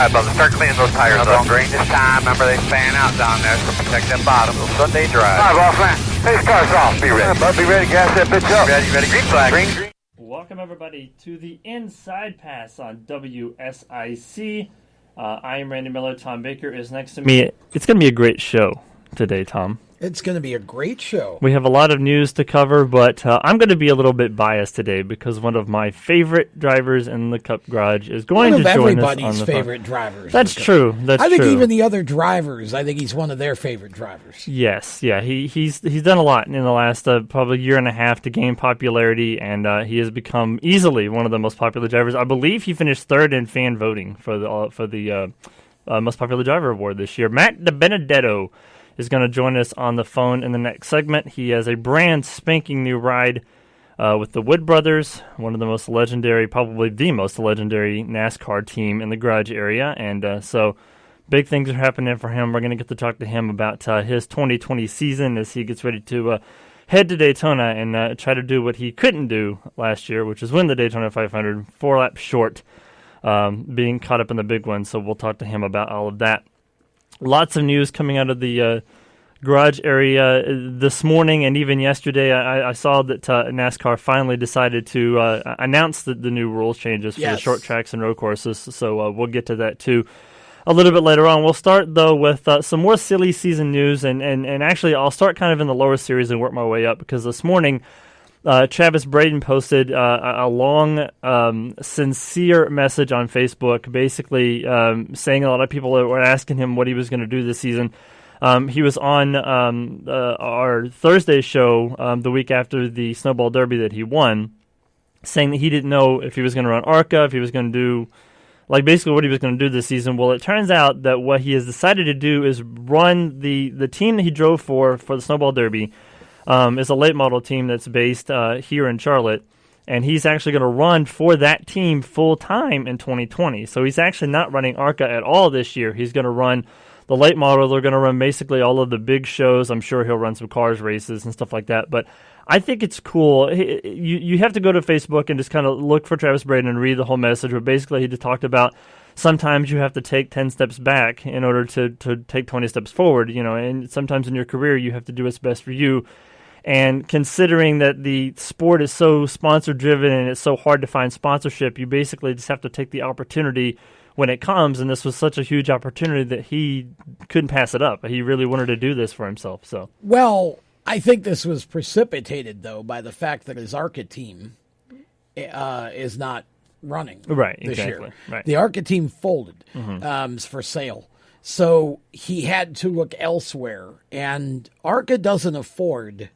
brother, start cleaning those tires up. Don't green this time. Remember, they fan out down there, so protect that bottom. Little Sunday drive. All right, boss man. These cars off. Be ready. All right, bud, be ready. Gas that bitch up. Ready. Green flag. Green. Welcome, everybody, to the Inside Pass on WSIC. I am Randy Miller. Tom Baker is next to me. It's going to be a great show today, Tom. It's going to be a great show. We have a lot of news to cover, but I'm going to be a little bit biased today because one of my favorite drivers in the Cup Garage is going to join us on the phone. Everybody's favorite drivers. That's true. I think even the other drivers, I think he's one of their favorite drivers. Yes, yeah. He's done a lot in the last probably year and a half to gain popularity, and he has become easily one of the most popular drivers. I believe he finished third in fan voting for the most popular driver award this year. Matt Dibennedetto is going to join us on the phone in the next segment. He has a brand spanking new ride with the Wood Brothers, one of the most legendary, probably the most legendary NASCAR team in the garage area. And so big things are happening for him. We're going to get to talk to him about his 2020 season as he gets ready to head to Daytona and try to do what he couldn't do last year, which is win the Daytona 500, 4 laps short, being caught up in the big one. So we'll talk to him about all of that. Lots of news coming out of the garage area this morning and even yesterday. I saw that NASCAR finally decided to announce the new rules changes for the short tracks and road courses. So we'll get to that too a little bit later on. We'll start, though, with some more silly season news. And actually, I'll start kind of in the lower series and work my way up because this morning Travis Braden posted a long, sincere message on Facebook, basically saying a lot of people were asking him what he was going to do this season. He was on our Thursday show the week after the Snowball Derby that he won, saying that he didn't know if he was going to run ARCA, if he was going to do, like, basically what he was going to do this season. Well, it turns out that what he has decided to do is run the team that he drove for the Snowball Derby. Is a late model team that's based here in Charlotte, and he's actually going to run for that team full-time in 2020. So he's actually not running ARCA at all this year. He's going to run the late model. They're going to run basically all of the big shows. I'm sure he'll run some cars races and stuff like that. But I think it's cool. You have to go to Facebook and just kind of look for Travis Braden and read the whole message. But basically he just talked about sometimes you have to take 10 steps back in order to take 20 steps forward, and sometimes in your career you have to do what's best for you. And considering that the sport is so sponsor-driven and it's so hard to find sponsorship, you basically just have to take the opportunity when it comes. And this was such a huge opportunity that he couldn't pass it up. He really wanted to do this for himself. So, well, I think this was precipitated, though, by the fact that his ARCA team is not running this year. Right. The ARCA team folded for sale. So he had to look elsewhere. And ARCA doesn't afford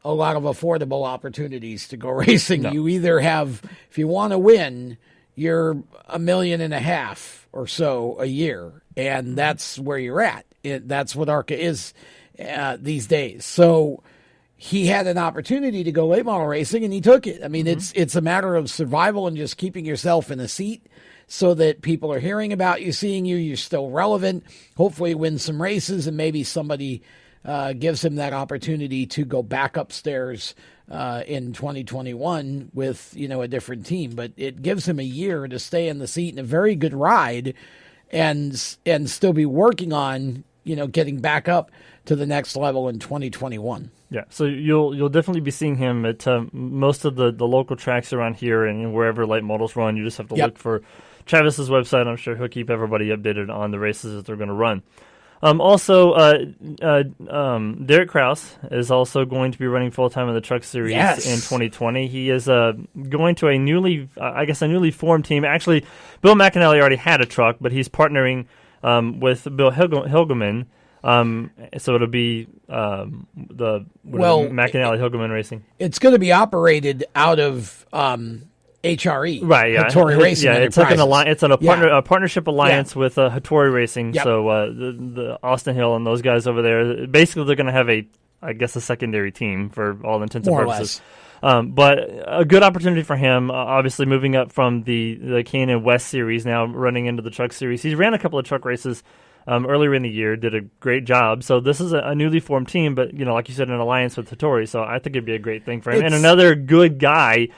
a lot of affordable opportunities to go racing. No. You either have, if you want to win, you're $1.5 million or so a year, and that's where you're at. That's what ARCA is these days. So he had an opportunity to go late model racing, and he took it. I mean, it's a matter of survival and just keeping yourself in a seat so that people are hearing about you, seeing you, you're still relevant, hopefully win some races, and maybe somebody gives him that opportunity to go back upstairs in 2021 with, a different team. But it gives him a year to stay in the seat in a very good ride and still be working on, getting back up to the next level in 2021. Yeah, so you'll definitely be seeing him at most of the local tracks around here and wherever late models run. You just have to look for Travis's website. I'm sure he'll keep everybody updated on the races that they're going to run. Also, Derek Kraus is also going to be running full-time in the Truck Series in 2020. He is going to a newly formed team. Actually, Bill McAnally already had a truck, but he's partnering with Bill Hilgeman. So it'll be McAnally-Hilgeman Racing. It's going to be operated out of HRE, right? Yeah, Hattori Racing. Yeah, it's like an alliance. It's a partnership alliance with Hattori Racing. Yep. So the Austin Hill and those guys over there, basically, they're going to have a secondary team for all intents and purposes. But a good opportunity for him. Obviously, moving up from the K&N West Series, now running into the Truck Series. He ran a couple of truck races earlier in the year, did a great job. So this is a newly formed team, but like you said, an alliance with Hattori. So I think it'd be a great thing for him. And another good guy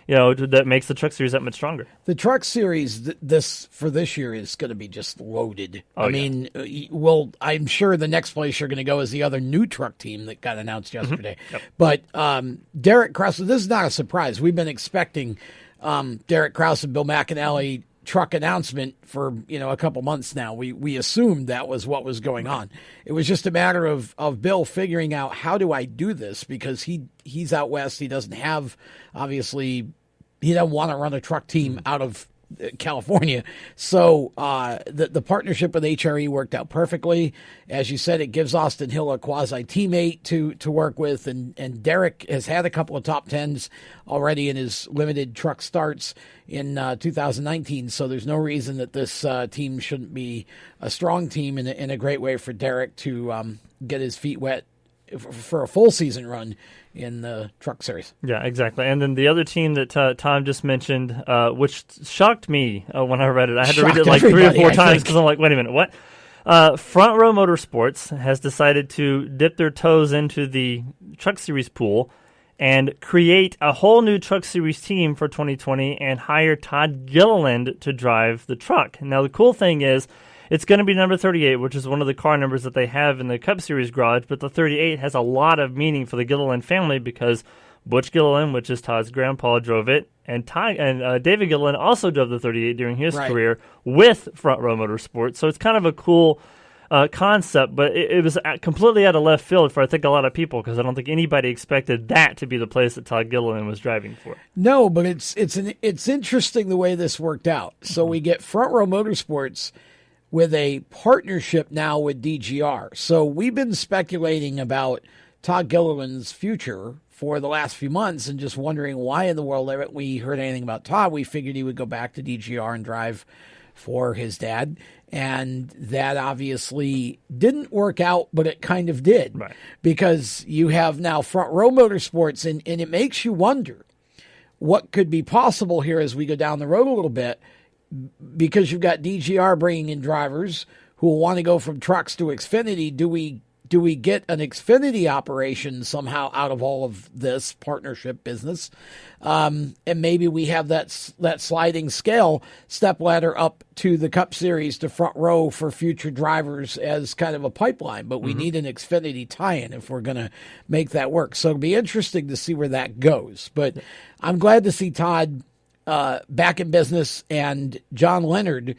that makes the Truck Series that much stronger. The Truck Series this year is going to be just loaded. I mean, I'm sure the next place you're going to go is the other new truck team that got announced yesterday. Yep. But Derek Krause, this is not a surprise. We've been expecting Derek Krause and Bill McAnally truck announcement for a couple months now. We assumed that was what was going on. It was just a matter of Bill figuring out, how do I do this, because he's out west. He doesn't have, obviously, he doesn't want to run a truck team out of California. So the partnership with HRE worked out perfectly. As you said, it gives Austin Hill a quasi teammate to work with, and Derek has had a couple of top tens already in his limited truck starts in 2019. So there's no reason that this team shouldn't be a strong team, in a great way for Derek to get his feet wet for a full season run in the Truck Series. Yeah, exactly. And then the other team that Tom just mentioned, which shocked me when I read it. I had to read it like 3 or 4 times because I'm like, wait a minute, what? Front Row Motorsports has decided to dip their toes into the Truck Series pool and create a whole new Truck Series team for 2020 and hire Todd Gilliland to drive the truck. Now, the cool thing is, it's going to be number 38, which is one of the car numbers that they have in the Cup Series garage, but the 38 has a lot of meaning for the Gilliland family because Butch Gilliland, which is Todd's grandpa, drove it, and David Gilliland also drove the 38 during his career with Front Row Motorsports. So it's kind of a cool concept, but it was completely out of left field for, I think, a lot of people, because I don't think anybody expected that to be the place that Todd Gilliland was driving for. No, but it's interesting the way this worked out. So we get Front Row Motorsports with a partnership now with DGR. So we've been speculating about Todd Gilliland's future for the last few months and just wondering why in the world haven't we heard anything about Todd. We figured he would go back to DGR and drive for his dad. And that obviously didn't work out, but it kind of did. Right. Because you have now Front Row Motorsports, and it makes you wonder what could be possible here as we go down the road a little bit, because you've got DGR bringing in drivers who will want to go from trucks to Xfinity. Do we get an Xfinity operation somehow out of all of this partnership business? And maybe we have that sliding scale stepladder up to the Cup Series to Front Row for future drivers as kind of a pipeline. But we need an Xfinity tie-in if we're going to make that work. So it'll be interesting to see where that goes. But I'm glad to see Todd back in business, and John Leonard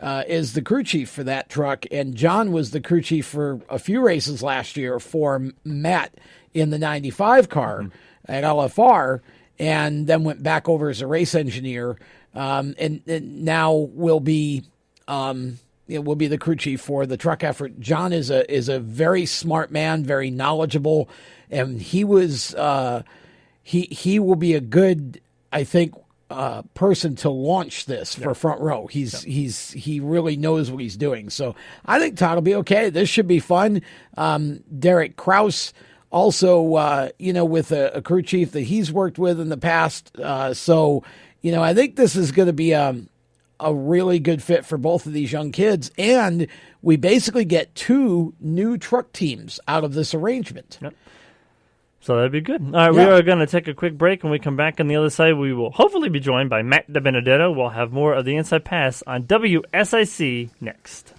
is the crew chief for that truck, and John was the crew chief for a few races last year for Matt in the 95 car at LFR, and then went back over as a race engineer, and now will be the crew chief for the truck effort. John is a very smart man, very knowledgeable, and he will be a good, I think, person to launch this for Front Row. He really knows what he's doing. So I think Todd will be okay. This should be fun. Derek Krause also, with a crew chief that he's worked with in the past. So I think this is going to be a really good fit for both of these young kids. And we basically get 2 new truck teams out of this arrangement. Yep. So that'd be good. All right, we are going to take a quick break. When we come back on the other side, we will hopefully be joined by Matt Dibennedetto. We'll have more of the Inside Pass on WSIC next.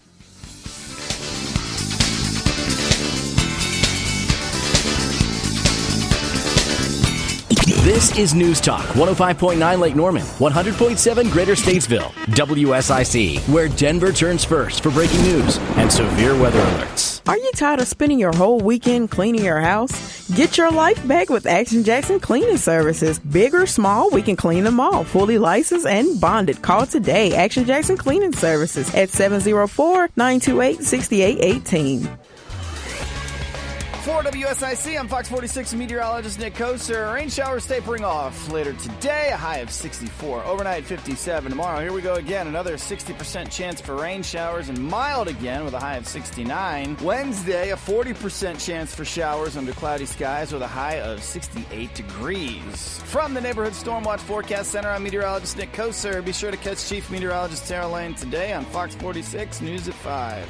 This is News Talk 105.9 Lake Norman, 100.7 Greater Statesville, WSIC, where Denver turns first for breaking news and severe weather alerts. Are you tired of spending your whole weekend cleaning your house? Get your life back with Action Jackson Cleaning Services. Big or small, we can clean them all. Fully licensed and bonded. Call today. Action Jackson Cleaning Services at 704-928-6818. For WSIC, I'm Fox 46 meteorologist Nick Koser. Rain showers tapering off later today, a high of 64. Overnight 57. Tomorrow, here we go again. Another 60% chance for rain showers and mild again with a high of 69. Wednesday, a 40% chance for showers under cloudy skies with a high of 68 degrees. From the Neighborhood Stormwatch Forecast Center, I'm meteorologist Nick Koser. Be sure to catch Chief Meteorologist Tara Lane today on Fox 46 News at 5.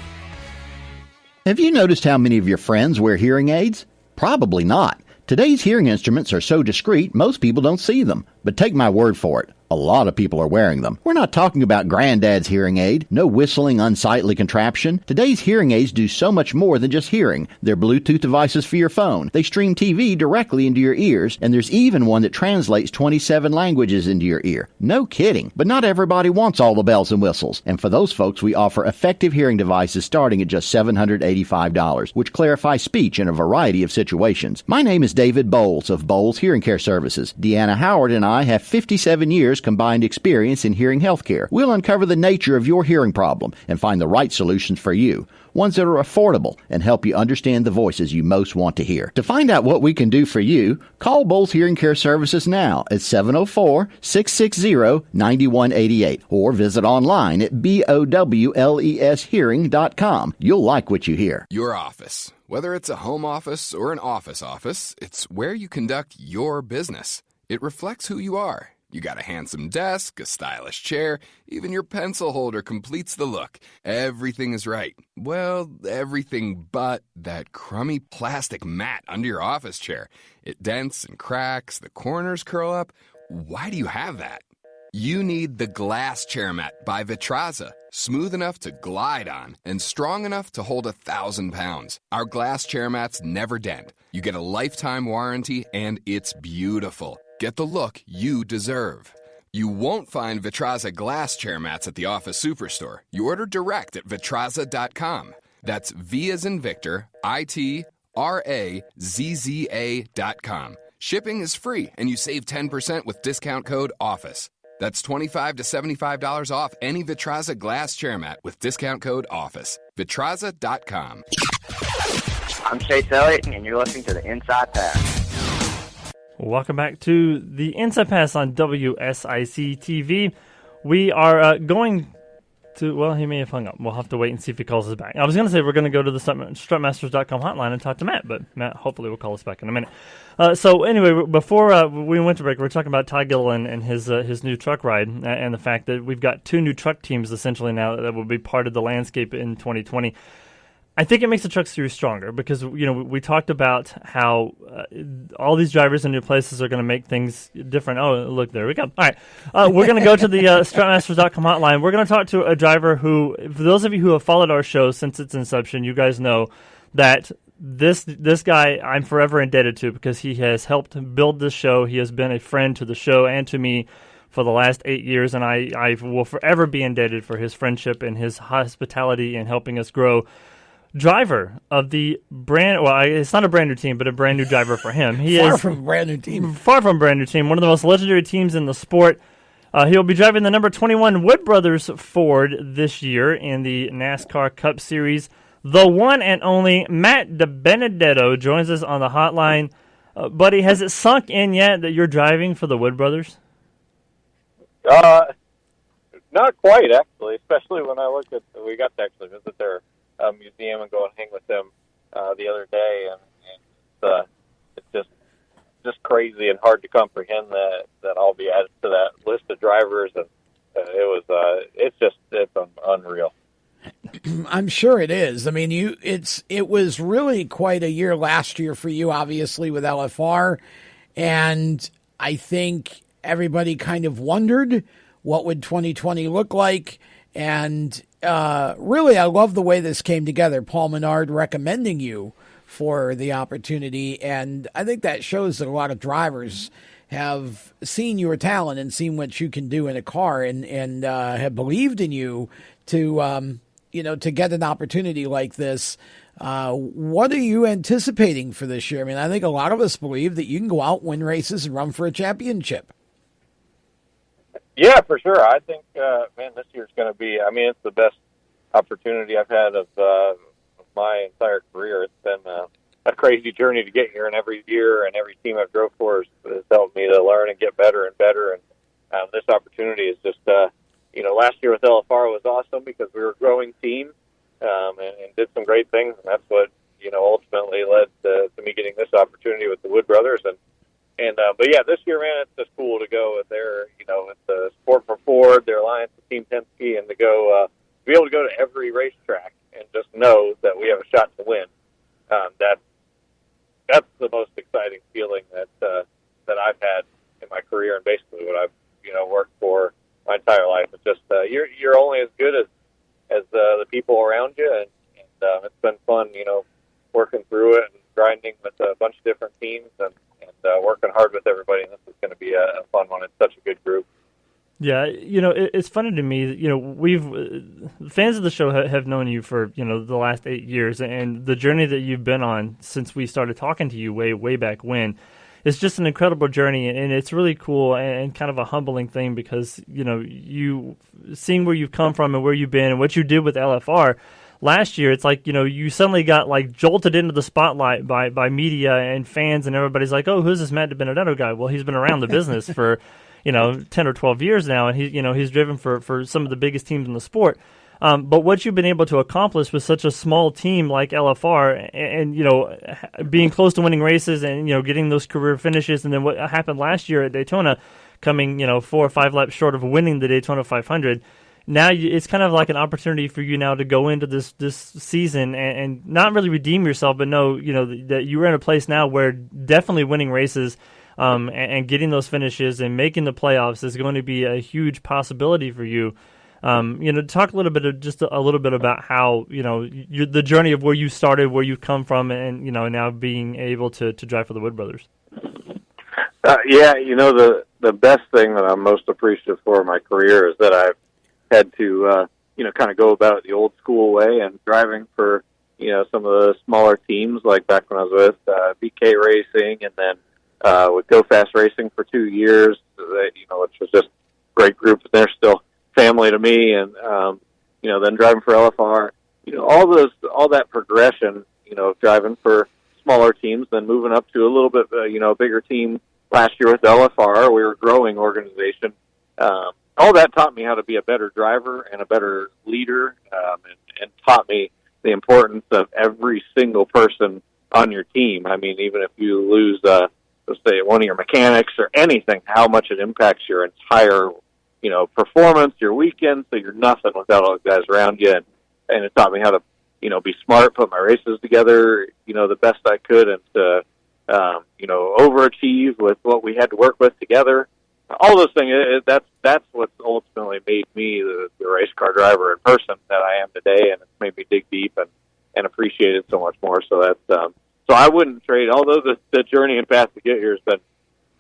Have you noticed how many of your friends wear hearing aids? Probably not. Today's hearing instruments are so discreet, most people don't see them. But take my word for it. A lot of people are wearing them. We're not talking about Granddad's hearing aid. No whistling, unsightly contraption. Today's hearing aids do so much more than just hearing. They're Bluetooth devices for your phone. They stream TV directly into your ears, and there's even one that translates 27 languages into your ear. No kidding. But not everybody wants all the bells and whistles. And for those folks, we offer effective hearing devices starting at just $785, which clarify speech in a variety of situations. My name is David Bowles of Bowles Hearing Care Services. Deanna Howard and I have 57 years combined experience in hearing healthcare. We'll uncover the nature of your hearing problem and find the right solutions for you, ones that are affordable and help you understand the voices you most want to hear. To find out what we can do for you, call Bowles Hearing Care Services now at 704-660-9188 or visit online at bowleshearing.com. You'll like what you hear. Your office. Whether it's a home office or an office, it's where you conduct your business. It reflects who you are. You got a handsome desk, a stylish chair, even your pencil holder completes the look. Everything is right. Well, everything but that crummy plastic mat under your office chair. It dents and cracks, the corners curl up. Why do you have that? You need the Glass Chair Mat by Vitraza. Smooth enough to glide on and strong enough to hold 1,000 pounds. Our glass chair mats never dent. You get a lifetime warranty and it's beautiful. Get the look you deserve. You won't find Vitraza glass chair mats at the office superstore. You order direct at Vitraza.com. That's V as in Victor, ITRAZZA.com. Shipping is free and you save 10% with discount code OFFICE. That's $25 to $75 off any Vitraza glass chair mat with discount code OFFICE. Vitraza.com. I'm Chase Elliott, and you're listening to the Inside Pass. Welcome back to the Inside Pass on WSIC TV. We are going to, well, he may have hung up. We'll have to wait and see if he calls us back. I was going to say we're going to go to the strutmasters.com hotline and talk to Matt, but Matt hopefully will call us back in a minute. So anyway, before we went to break, we were talking about Ty Gilliland and his new truck ride and the fact that we've got two new truck teams essentially now that will be part of the landscape in 2020. I think it makes the truck series stronger because, you know, we talked about how all these drivers in new places are going to make things different. Oh, look, there we go. All right. We're going to go to the strutmasters.com hotline. We're going to talk to a driver who, for those of you who have followed our show since its inception, you guys know that this guy I'm forever indebted to because he has helped build this show. He has been a friend to the show and to me for the last 8 years, and I will forever be indebted for his friendship and his hospitality in helping us grow. Driver of the brand, well, it's not a brand new team, but a brand new driver for him. He Far is from a brand new team. Far from a brand new team. One of the most legendary teams in the sport. He will be driving the number 21 Wood Brothers Ford this year in the NASCAR Cup Series. The one and only Matt Dibennedetto joins us on the hotline. Buddy, has it sunk in yet that you're driving for the Wood Brothers? Not quite, actually, especially when I look at, we got to actually visit their museum and go and hang with them the other day, and it's just crazy and hard to comprehend that I'll be added to that list of drivers, and it's unreal. I'm sure it is. I mean, it was really quite a year last year for you, obviously, with LFR, and I think everybody kind of wondered what would 2020 look like, and really, I love the way this came together. Paul Menard recommending you for the opportunity, and I think that shows that a lot of drivers have seen your talent and seen what you can do in a car, and have believed in you to get an opportunity like this. What are you anticipating for this year? I mean, I think a lot of us believe that you can go out, win races, and run for a championship. Yeah, for sure. I think, this year's going to be, it's the best opportunity I've had of my entire career. It's been a crazy journey to get here, and every year and every team I've drove for has helped me to learn and get better and better. And this opportunity is just, last year with LFR was awesome because we were a growing team and did some great things, and that's what, ultimately led to me getting this opportunity with the Wood Brothers. But yeah, this year, man, it's just cool to go with their, with the support from Ford, their alliance with Team Penske, and to go, be able to go to every racetrack and just know that we have a shot to win. That's the most exciting feeling basically what I've worked for my entire life. It's just you're only as good as the people around you, and it's been fun, working through it and grinding with a bunch of different teams and working hard with everybody. And this is going to be a fun one. It's such a good group. Yeah, it's funny to me. We've fans of the show have known you for the last 8 years, and the journey that you've been on since we started talking to you way back when. It's just an incredible journey, and it's really cool and kind of a humbling thing because you seeing where you've come from and where you've been and what you did with LFR last year. It's like you suddenly got like jolted into the spotlight by media and fans, and everybody's like, "Oh, who's this Matt Dibennedetto guy?" Well, he's been around the business for 10 or 12 years now, and he's driven for some of the biggest teams in the sport. But what you've been able to accomplish with such a small team like LFR and being close to winning races and, getting those career finishes, and then what happened last year at Daytona, coming, 4 or 5 laps short of winning the Daytona 500. Now it's kind of like an opportunity for you now to go into this season and not really redeem yourself, but know, that you're in a place now where definitely winning races and getting those finishes and making the playoffs is going to be a huge possibility for you. Talk a little bit about how, the journey of where you started, where you've come from, and, now being able to drive for the Wood Brothers. The best thing that I'm most appreciative for in my career is that I've had to, kind of go about it the old school way and driving for, some of the smaller teams, like back when I was with BK Racing and then with Go Fast Racing for 2 years, which was just a great group. They're still family to me, and then driving for LFR, all that progression, of driving for smaller teams, then moving up to a little bit, bigger team last year with LFR. We were a growing organization. All that taught me how to be a better driver and a better leader, and taught me the importance of every single person on your team. I mean, even if you lose, let's say, one of your mechanics or anything, how much it impacts your entire performance, your weekend, so you're nothing without all the guys around you. And it taught me how to, be smart, put my races together, the best I could, and to, overachieve with what we had to work with together. All those things, that's what's ultimately made me the race car driver in person that I am today, and it's made me dig deep and appreciate it so much more. So that's, so I wouldn't trade, although the journey and path to get here has been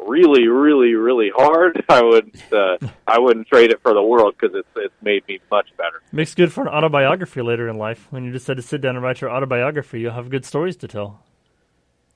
really, really, really hard. I wouldn't trade it for the world because it's made me much better. Makes good for an autobiography later in life. When you decide to sit down and write your autobiography, you'll have good stories to tell.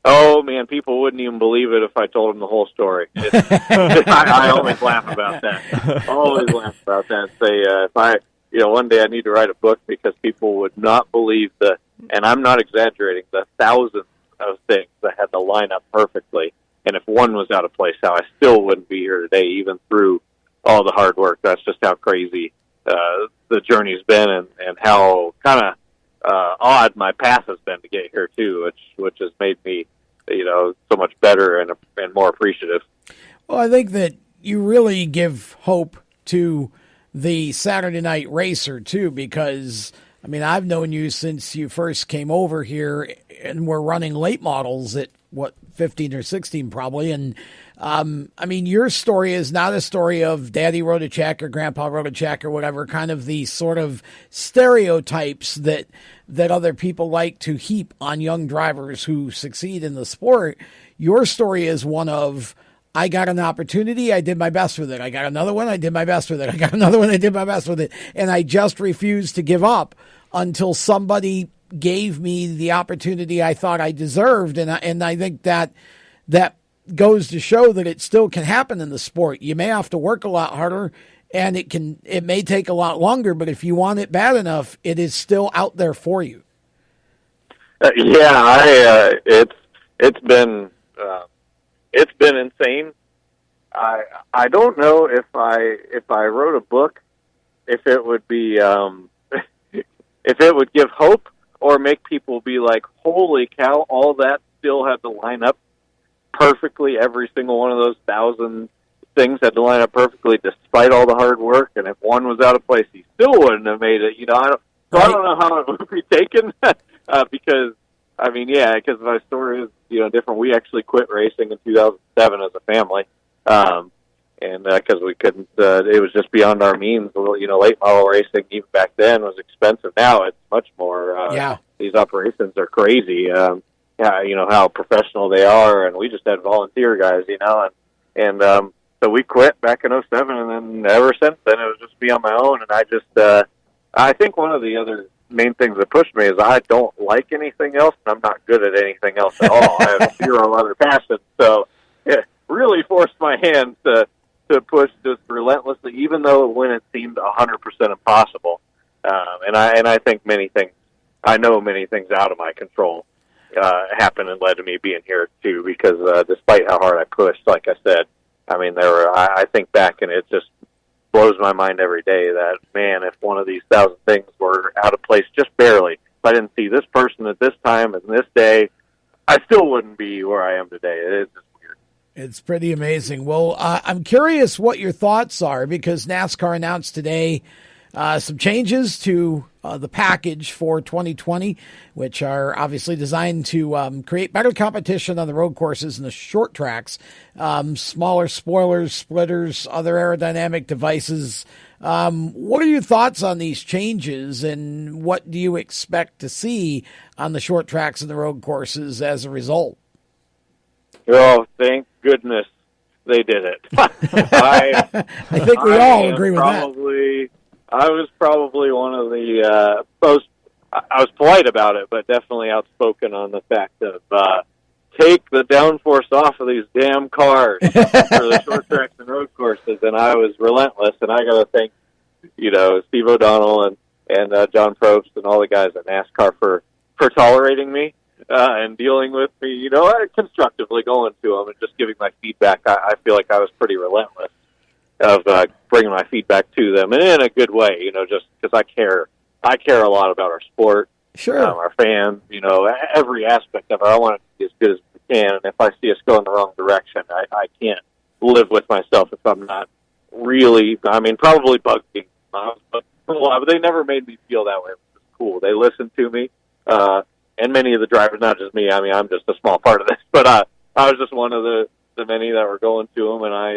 Oh man, people wouldn't even believe it if I told them the whole story. I always laugh about that. Always laugh about that. Say if I, one day I need to write a book because people would not believe and I'm not exaggerating, the thousands of things that had to line up perfectly. And if one was out of place, how I still wouldn't be here today, even through all the hard work. That's just how crazy the journey's been, and how kind of odd my path has been to get here too, which has made me, so much better and more appreciative. Well, I think that you really give hope to the Saturday night racer too, because I've known you since you first came over here, and we're running late models at 15 or 16 probably. And your story is not a story of Daddy rode a check or Grandpa rode a check or whatever, kind of the sort of stereotypes that other people like to heap on young drivers who succeed in the sport. Your story is one of, I got an opportunity, I did my best with it. I got another one, I did my best with it. I got another one, I did my best with it. And I just refused to give up until somebody gave me the opportunity I thought I deserved. And I think that goes to show that it still can happen in the sport. You may have to work a lot harder, and it may take a lot longer, but if you want it bad enough, it is still out there for you. It's been insane. I don't know if I wrote a book, if it would be if it would give hope or make people be like, holy cow, all that still had to line up perfectly. Every single one of those 1,000 things had to line up perfectly despite all the hard work. And if one was out of place, he still wouldn't have made it. I don't know how it would be taken because my story is, different. We actually quit racing in 2007 as a family. And because we couldn't, it was just beyond our means. Late model racing even back then was expensive. Now it's much more. These operations are crazy. How professional they are, and we just had volunteer guys, and so we quit back in 2007, and then ever since then it was just me on my own. And I think one of the other main things that pushed me is I don't like anything else, and I'm not good at anything else at all. I have zero other passion, so it really forced my hand to push just relentlessly, even though when it seemed 100% impossible. And I think many things out of my control happened and led to me being here too, because despite how hard I pushed, like I said, I think back and it just blows my mind every day that, man, if one of these 1,000 things were out of place just barely, if I didn't see this person at this time and this day, I still wouldn't be where I am today. It's just weird. It's pretty amazing. Well, I'm curious what your thoughts are, because NASCAR announced today some changes to the package for 2020, which are obviously designed to create better competition on the road courses and the short tracks, smaller spoilers, splitters, other aerodynamic devices. What are your thoughts on these changes, and what do you expect to see on the short tracks and the road courses as a result? Oh, thank goodness they did it. I think we all agree with that. I was probably one of the most, I was polite about it, but definitely outspoken on the fact of take the downforce off of these damn cars for the short tracks and road courses, and I was relentless, and I got to thank, Steve O'Donnell and John Probst and all the guys at NASCAR for tolerating me and dealing with me, constructively going to them and just giving my feedback. I feel like I was pretty relentless of bringing my feedback to them, and in a good way, just because I care a lot about our sport, sure, our fans, every aspect of it. I want it to be as good as we can, and if I see us go in the wrong direction, I can't live with myself if I'm not really, probably bugging but they never made me feel that way. It was cool. They listened to me, and many of the drivers, not just me, I'm just a small part of this, but I was just one of the many that were going to them, and I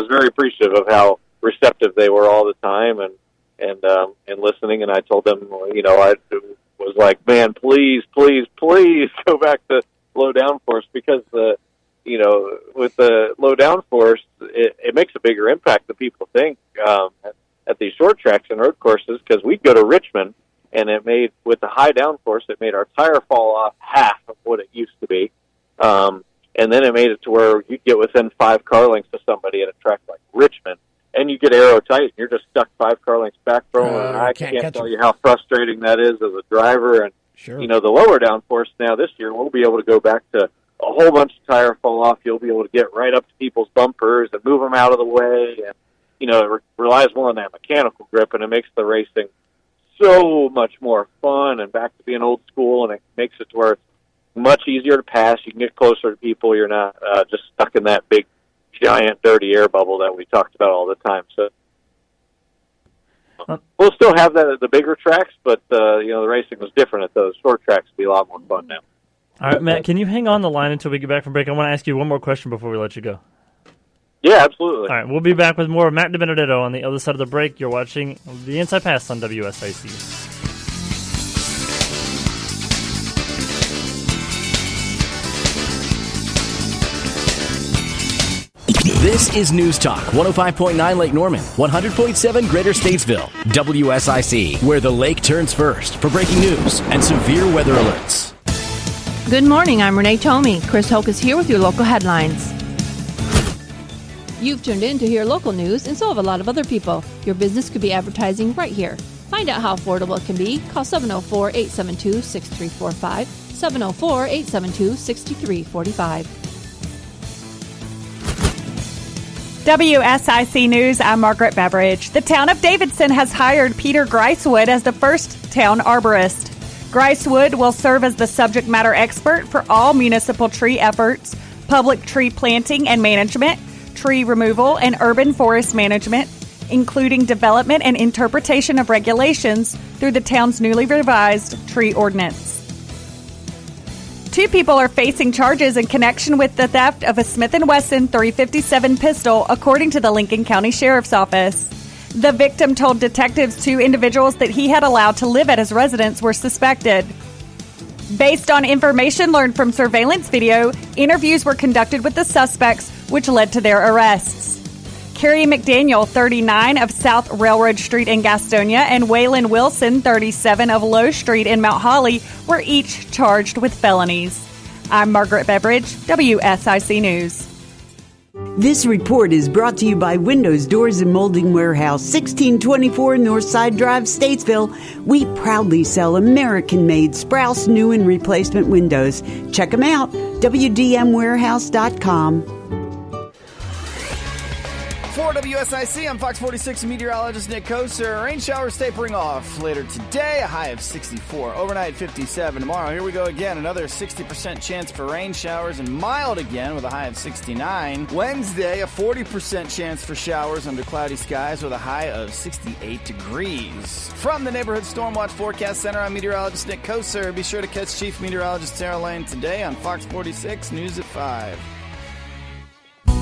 was very appreciative of how receptive they were all the time and listening. And I told them, I was like, man, please go back to low downforce, because with the low downforce, it makes a bigger impact than people think at these short tracks and road courses. Because we'd go to Richmond, and with the high downforce, it made our tire fall off half of what it used to be. And then it made it to where you get within 5 car lengths of somebody at a track like Richmond, and you get aero tight, and you're just stuck 5 car lengths back from them. And I can't tell you how frustrating that is as a driver. And, sure, the lower downforce now this year, we'll be able to go back to a whole bunch of tire fall off. You'll be able to get right up to people's bumpers and move them out of the way. And, it relies more on that mechanical grip, and it makes the racing so much more fun and back to being old school, and it makes it to where it's much easier to pass. You can get closer to people. You're not just stuck in that big, giant, dirty air bubble that we talked about all the time. So we'll still have that at the bigger tracks, but the racing was different at those short tracks. It'll be a lot more fun now. All right, Matt, can you hang on the line until we get back from break? I want to ask you one more question before we let you go. Yeah, absolutely. All right, we'll be back with more of Matt Dibennedetto on the other side of the break. You're watching the Inside Pass on WSIC. This is News Talk, 105.9 Lake Norman, 100.7 Greater Statesville, WSIC, where the lake turns first for breaking news and severe weather alerts. Good morning, I'm Renee Tomey. Chris Hoke is here with your local headlines. You've tuned in to hear local news, and so have a lot of other people. Your business could be advertising right here. Find out how affordable it can be. Call 704-872-6345, 704-872-6345. WSIC News, I'm Margaret Beveridge. The town of Davidson has hired Peter Gricewood as the first town arborist. Gricewood will serve as the subject matter expert for all municipal tree efforts, public tree planting and management, tree removal, and urban forest management, including development and interpretation of regulations through the town's newly revised tree ordinance. 2 people are facing charges in connection with the theft of a Smith & Wesson .357 pistol, according to the Lincoln County Sheriff's Office. The victim told detectives 2 individuals that he had allowed to live at his residence were suspected. Based on information learned from surveillance video, interviews were conducted with the suspects, which led to their arrests. Carrie McDaniel, 39, of South Railroad Street in Gastonia, and Waylon Wilson, 37, of Low Street in Mount Holly, were each charged with felonies. I'm Margaret Beveridge, WSIC News. This report is brought to you by Windows, Doors, and Molding Warehouse, 1624 Northside Drive, Statesville. We proudly sell American-made Sprouse new and replacement windows. Check them out, WDMwarehouse.com. For WSIC, I'm Fox 46 meteorologist Nick Koser. Rain showers tapering off later today, a high of 64. Overnight 57. Tomorrow, here we go again. Another 60% chance for rain showers and mild again with a high of 69. Wednesday, a 40% chance for showers under cloudy skies with a high of 68 degrees. From the Neighborhood Stormwatch Forecast Center, I'm meteorologist Nick Koser. Be sure to catch Chief Meteorologist Sarah Lane today on Fox 46 News at 5.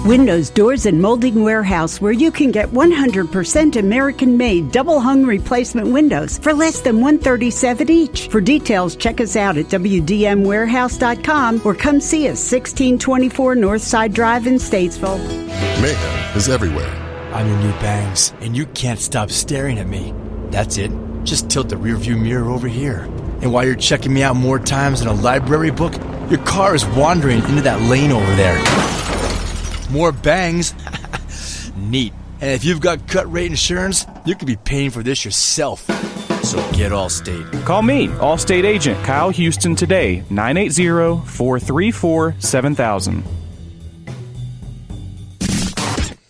Windows, Doors, and Molding Warehouse, where you can get 100% American-made double-hung replacement windows for less than $137 each. For details, check us out at WDMwarehouse.com or come see us 1624 Northside Drive in Statesville. Mayhem is everywhere. I'm your new bangs, and you can't stop staring at me. That's it. Just tilt the rearview mirror over here. And while you're checking me out more times than a library book, your car is wandering into that lane over there. More bangs? Neat. And if you've got cut rate insurance, you could be paying for this yourself. So get Allstate. Call me, Allstate agent Kyle Houston, today, 980-434-7000.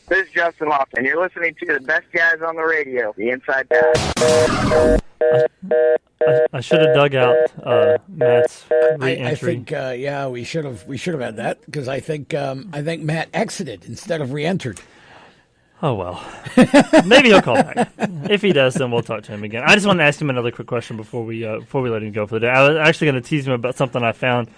This is Justin Lofton, and you're listening to the best guys on the radio, the Inside Pass. I should have dug out Matt's re-entry. I think, we should have had that because I think Matt exited instead of re-entered. Oh well, maybe he'll call back. If he does, then we'll talk to him again. I just want to ask him another quick question before we let him go for the day. I was actually going to tease him about something I found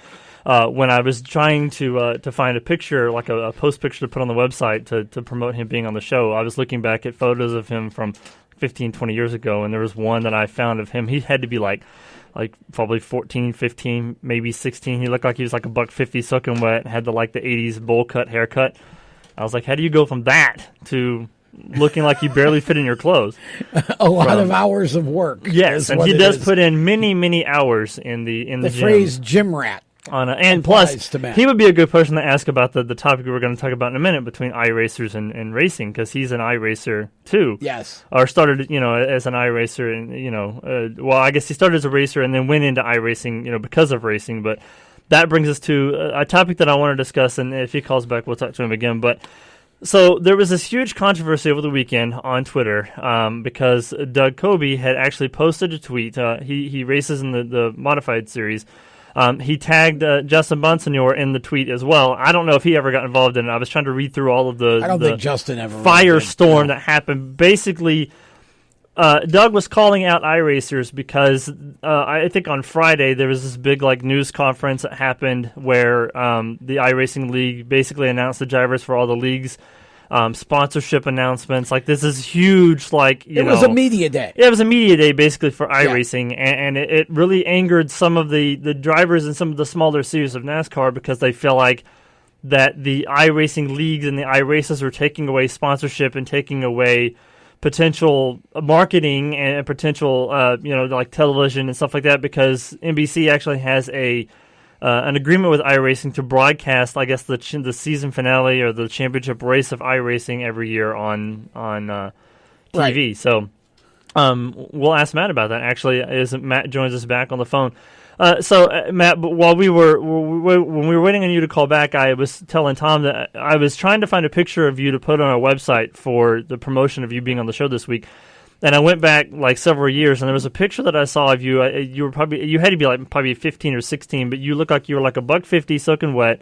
when I was trying to find a picture, like a post picture to put on the website to promote him being on the show. I was looking back at photos of him from 15, 20 years ago, and there was one that I found of him. He had to be like probably 14, 15, maybe 16. He looked like he was like a $150 soaking wet, had the 80s bowl cut haircut. I was like, how do you go from that to looking like you barely fit in your clothes? A lot of hours of work. Yes, and he does put in many, many hours in the gym. The phrase gym rat. And plus, he would be a good person to ask about the topic we're going to talk about in a minute between iRacers and racing, because he's an iRacer too. Yes. Or started, as an iRacer, and I guess he started as a racer and then went into iRacing, because of racing. But that brings us to a topic that I want to discuss, and if he calls back, we'll talk to him again. But so there was this huge controversy over the weekend on Twitter because Doug Coby had actually posted a tweet. He races in the modified series. He tagged Justin Bonsignor in the tweet as well. I don't know if he ever got involved in it. I was trying to read through all of the I don't think Justin ever firestorm that happened. Basically, Doug was calling out iRacers because I think on Friday there was this big news conference that happened where the iRacing League basically announced the drivers for all the leagues. Sponsorship announcements. This is huge. It was a media day. Yeah, it was a media day basically for iRacing, and it really angered some of the drivers in some of the smaller series of NASCAR because they feel like that the iRacing leagues and the iRaces were taking away sponsorship and taking away potential marketing and potential, television and stuff like that, because NBC actually has an agreement with iRacing to broadcast, I guess, the season finale or the championship race of iRacing every year on TV. Right. So we'll ask Matt about that. Actually, as Matt joins us back on the phone. Matt, while when we were waiting on you to call back, I was telling Tom that I was trying to find a picture of you to put on our website for the promotion of you being on the show this week. And I went back several years, and there was a picture that I saw of you. You had to be probably 15 or 16, but you looked like you were like a $150 soaking wet.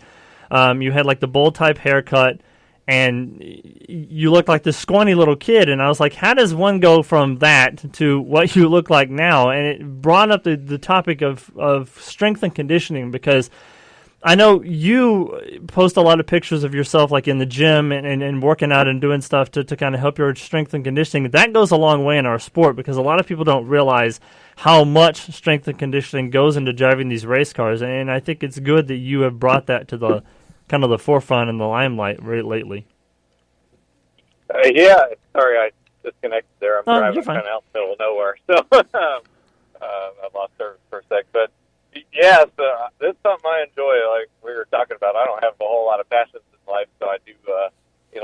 You had the bowl type haircut, and you looked like this scrawny little kid. And I was like, how does one go from that to what you look like now? And it brought up the topic of strength and conditioning, because I know you post a lot of pictures of yourself, like in the gym and working out and doing stuff to kind of help your strength and conditioning. That goes a long way in our sport because a lot of people don't realize how much strength and conditioning goes into driving these race cars. And I think it's good that you have brought that to the kind of the forefront and the limelight lately. Yeah, sorry I disconnected there. I'm driving kind of out in the middle of nowhere, so I lost service for a sec. But yeah, so this is something I enjoy. Like we were talking about, I don't have a whole lot of passions in life, so I do,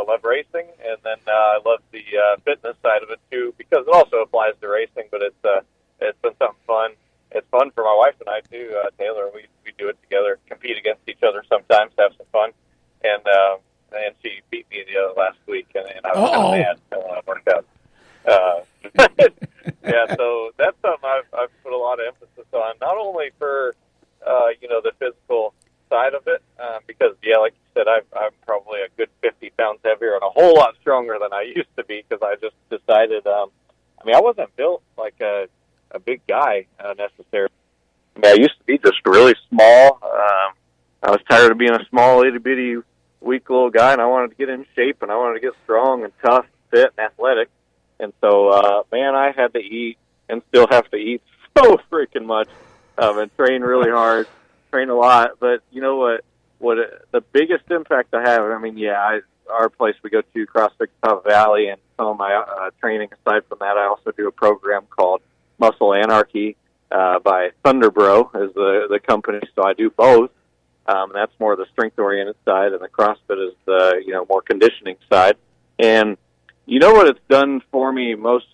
love racing, and then I love the fitness side of it too, because it also applies to racing. But it's been something fun. It's fun for my wife and I too, Taylor. We do it together, compete against each other sometimes, have some fun, and she beat me last week, and I was kind of mad when it worked out. Yeah, so that's something I've put a lot of emphasis on, not only for the physical side of it, because like you said, I'm probably a good 50 pounds heavier and a whole lot stronger than I used to be, because I just decided. I wasn't built like a big guy necessarily. I used to be just really small. I was tired of being a small, itty bitty, weak little guy, and I wanted to get in shape, and I wanted to get strong and tough, fit, and athletic. And so, I had to eat and still have to eat so freaking much, and train really hard, train a lot. But you know what the biggest impact I have, our place we go to, CrossFit Top Valley, and some of my training aside from that, I also do a program called Muscle Anarchy by Thunderbro is the company. So I do both. That's more the strength-oriented side, and the CrossFit is the more conditioning side. And you know what it's done for me most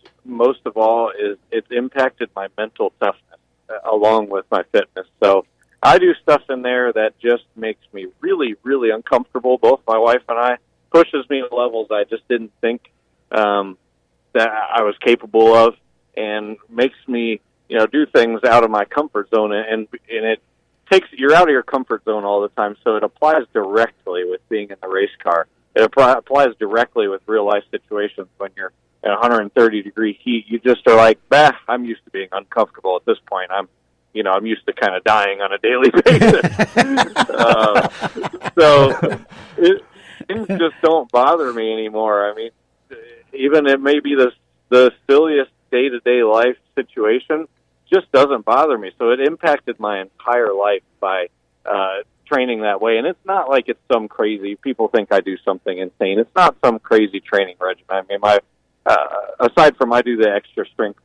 of all is it's impacted my mental toughness along with my fitness. So I do stuff in there that just makes me really, really uncomfortable. Both my wife and I, pushes me to levels I just didn't think that I was capable of, and makes me do things out of my comfort zone, and it takes you're out of your comfort zone all the time. So it applies directly with being in the race car. It applies directly with real life situations when you're in 130-degree heat. You just are like, I'm used to being uncomfortable at this point. I'm used to kind of dying on a daily basis. So things just don't bother me anymore. I mean, even it may be the silliest day-to-day life situation, just doesn't bother me. So it impacted my entire life by training that way. And it's not like it's some crazy, people think I do something insane. It's not some crazy training regimen. I mean, aside from I do the extra strength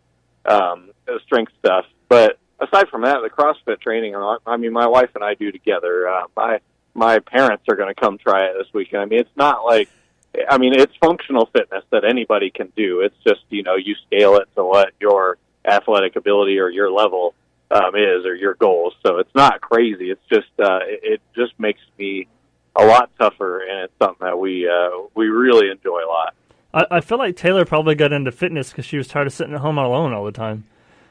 stuff, but aside from that, the CrossFit training, my wife and I do together. My parents are going to come try it this weekend. I mean, it's not like, it's functional fitness that anybody can do. It's just, you scale it to what your athletic ability or your level is, or your goals. So it's not crazy. It's just it just makes me a lot tougher, and it's something that we really enjoy a lot. I feel like Taylor probably got into fitness because she was tired of sitting at home alone all the time.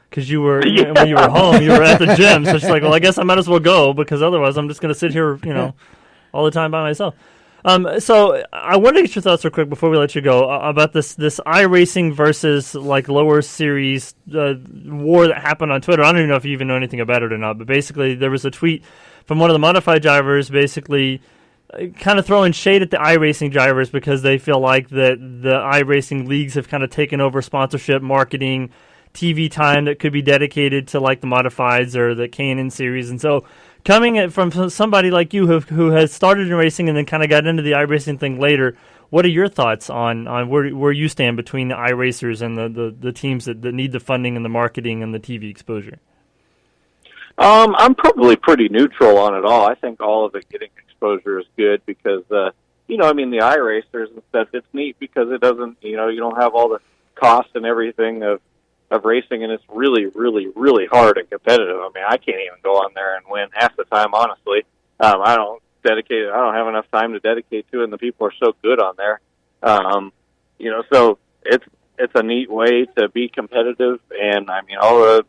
Because when you were home, you were at the gym. So she's like, well, I guess I might as well go, because otherwise I'm just going to sit here, all the time by myself. So I want to get your thoughts real quick before we let you go about this iRacing versus like lower series war that happened on Twitter. I don't even know if you even know anything about it or not, but basically there was a tweet from one of the modified drivers basically kind of throwing shade at the iRacing drivers because they feel like that the iRacing leagues have kind of taken over sponsorship, marketing, TV time that could be dedicated to like the modifieds or the K&N series. And so coming from somebody like you who has started in racing and then kind of got into the iRacing thing later, what are your thoughts on where you stand between the iRacers and the teams that need the funding and the marketing and the TV exposure? I'm probably pretty neutral on it all. I think all of it getting exposure is good because, the iRacers and stuff, it's neat because it doesn't, you don't have all the costs and everything of racing, and it's really, really, really hard and competitive. I mean, I can't even go on there and win half the time, honestly. I don't have enough time to dedicate to it, and the people are so good on there. So it's a neat way to be competitive, and I mean, all the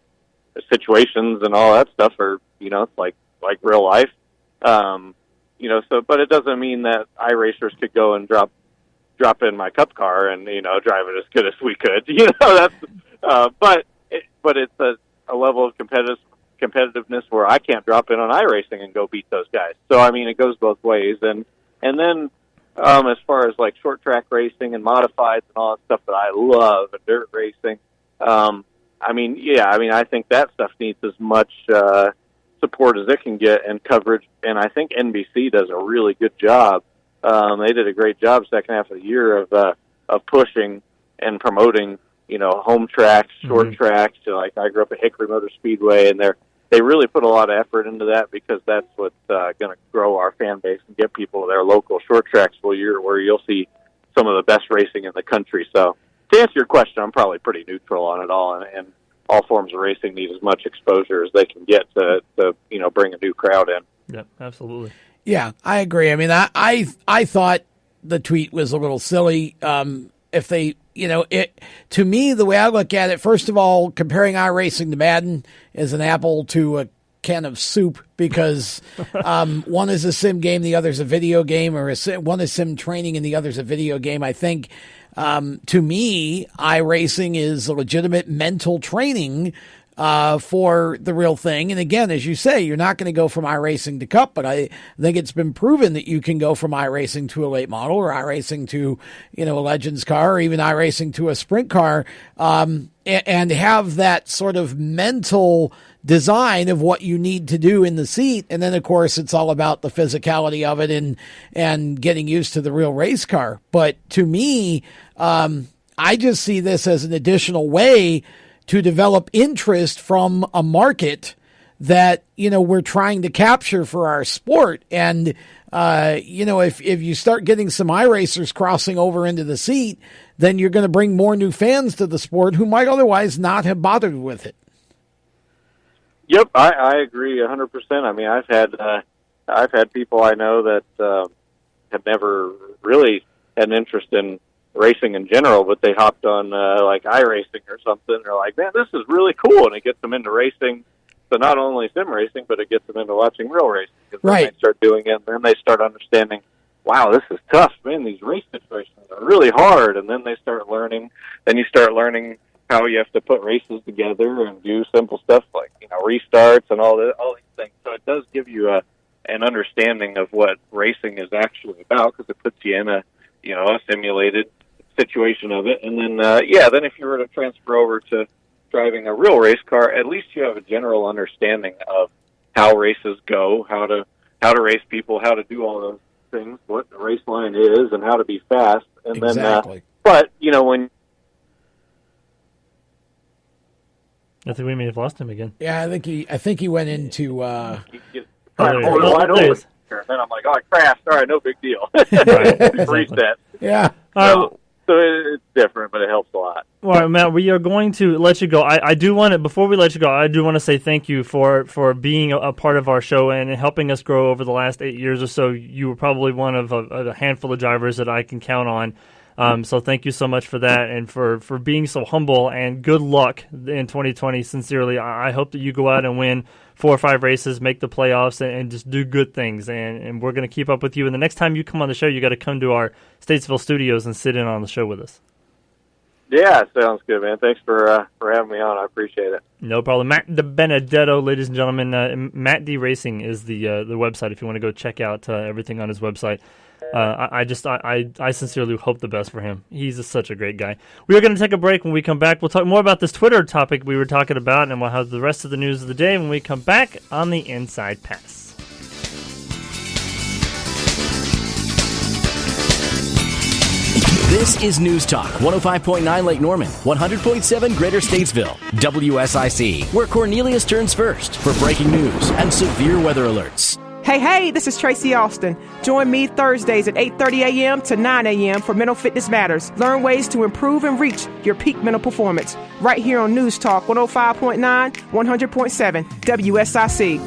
situations and all that stuff are, it's like real life. But it doesn't mean that iRacers could go and drop in my cup car and, drive it as good as we could. That's, but it's a level of competitiveness where I can't drop in on iRacing and go beat those guys. So, I mean, it goes both ways. And then as far as like short track racing and modifieds and all that stuff that I love, and dirt racing, I think that stuff needs as much support as it can get and coverage. And I think NBC does a really good job. They did a great job second half of the year of pushing and promoting, home tracks, short tracks. Like I grew up at Hickory Motor Speedway, and they really put a lot of effort into that because that's what's going to grow our fan base and get people to their local short tracks where you'll see some of the best racing in the country. So to answer your question, I'm probably pretty neutral on it all, and all forms of racing need as much exposure as they can get to bring a new crowd in. Yep, absolutely. Yeah, I agree. I mean, I thought the tweet was a little silly. If they, to me, the way I look at it, first of all, comparing iRacing to Madden is an apple to a can of soup because one is a sim game, the other's a video game, or one is sim training and the other's a video game. I think, to me, iRacing is a legitimate mental training for the real thing. And again, as you say, you're not going to go from iRacing to Cup, but I think it's been proven that you can go from iRacing to a late model or iRacing to, a Legends car or even iRacing to a sprint car, and have that sort of mental design of what you need to do in the seat. And then, of course, it's all about the physicality of it and getting used to the real race car. But to me, I just see this as an additional way to develop interest from a market that, we're trying to capture for our sport. And, if you start getting some iRacers crossing over into the seat, then you're going to bring more new fans to the sport who might otherwise not have bothered with it. Yep, I agree 100%. I mean, I've had people I know that have never really had an interest in racing in general, but they hopped on like iRacing or something. They're like, man, this is really cool, and it gets them into racing. So not only sim racing, but it gets them into watching real racing. Because right. Then they start doing it, and then they start understanding, wow, this is tough, man. These race situations are really hard. And then they start learning. Then you start learning how you have to put races together and do simple stuff like restarts and all these things. So it does give you an understanding of what racing is actually about because it puts you in a simulated situation of it. And then then if you were to transfer over to driving a real race car, at least you have a general understanding of how races go, how to race people, how to do all those things, what the race line is, and how to be fast. And exactly. Then, when I think we may have lost him again. Yeah, I think he went into. Wide open. And then I'm like, oh, I crashed. All right, no big deal. Reset. Yeah. So it's different, but it helps a lot. All right, Matt, we are going to let you go. I do want to, before we let you go, I do want to say thank you for being a part of our show and helping us grow over the last 8 years or so. You were probably one of a handful of drivers that I can count on. So thank you so much for that and for being so humble, and good luck in 2020. Sincerely, I hope that you go out and win 4 or 5 races, make the playoffs, and just do good things. And we're going to keep up with you. And the next time you come on the show, you got to come to our Statesville studios and sit in on the show with us. Yeah, sounds good, man. Thanks for having me on. I appreciate it. No problem. Matt Dibennedetto, ladies and gentlemen. Matt D Racing is the website if you want to go check out everything on his website. I sincerely hope the best for him. He's such a great guy. We are going to take a break. When we come back, we'll talk more about this Twitter topic we were talking about, and we'll have the rest of the news of the day when we come back on the Inside Pass. This is News Talk 105.9 Lake Norman, 100.7 Greater Statesville, WSIC, where Cornelius turns first for breaking news and severe weather alerts. Hey, this is Tracy Austin. Join me Thursdays at 8:30 a.m. to 9 a.m. for Mental Fitness Matters. Learn ways to improve and reach your peak mental performance. Right here on News Talk 105.9, 100.7, WSIC.